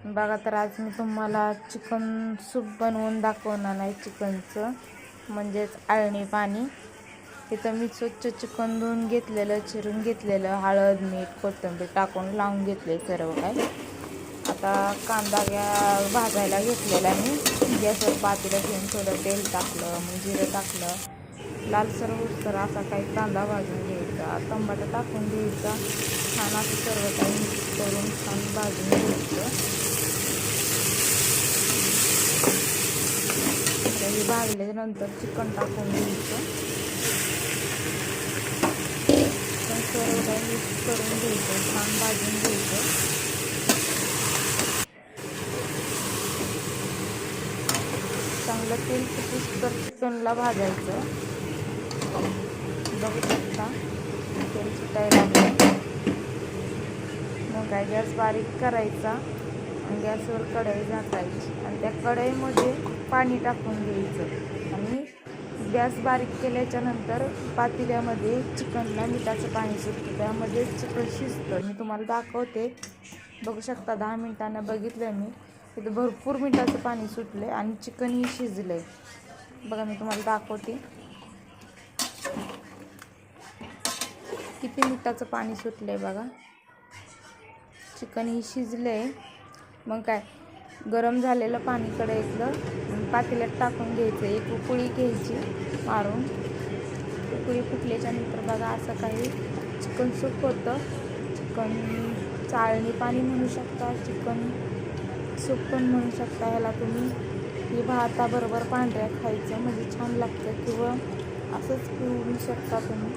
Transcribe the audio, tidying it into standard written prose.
बघा तर आज मी तुम्हाला चिकन सूप बनवून दाखवणार आहे. चिकनचं म्हणजेच आळणी पाणी. इथं मी स्वच्छ चिकन धुवून घेतलेलं, चिरून घेतलेलं, हळद मीठ कोथिंबीर टाकून लावून घेतले सर्व काय. आता कांदा भाजायला घेतलेला मी. गॅसवर पातेलं घेऊन थोडं तेल टाकलं, मग जिरं टाकलं, लालसर होसर असा काही कांदा भाजून घ्यायचा, टमाटर टाकून घ्यायचा, छान असं सर्व काही मिक्स करून छान भाजून घ्यायचं. हे भाजल्यानंतर चिकन टाकून घ्यायचं, सर्व काही मिक्स करून घ्यायचं, छान भाजून घ्यायचं. चांगलं तेल सुटूस चिकनला भाजायचं. बघू शकता तेल सुटायला लागलं. मग काय गॅस बारीक करायचा आणि गॅसवर कढई झाकायची आणि त्या कढईमध्ये पाणी टाकून घ्यायचं आणि गॅस बारीक केल्याच्या नंतर पातेल्यामध्ये चिकनला मिठाचं पाणी सुटतं, त्यामध्ये चिकन शिजतं. मी तुम्हाला दाखवते. बघू शकता 10 मिनिटांनं बघितलं मी, इथं भरपूर मिठाचं पाणी सुटले आणि चिकनही शिजलंय. बघा मी तुम्हाला दाखवते किती मिठाचं पाणी सुटलंय. बघा चिकन ही शिजलंय. मग काय गरम झालेलं पाणी कढईतलं पातेल्यात टाकून घ्यायचं. एक उकळी घ्यायची मारून. उकळी फुटल्याच्या नंतर बघा असं काही चिकन सूप होतं. चिकन चाळणी पाणी म्हणू शकता, चिकन सूप पण म्हणू शकता ह्याला तुम्ही. हे भाताबरोबर पांढऱ्या खायचं म्हणजे छान लागतं, किंवा असंच पिऊ शकता तुम्ही.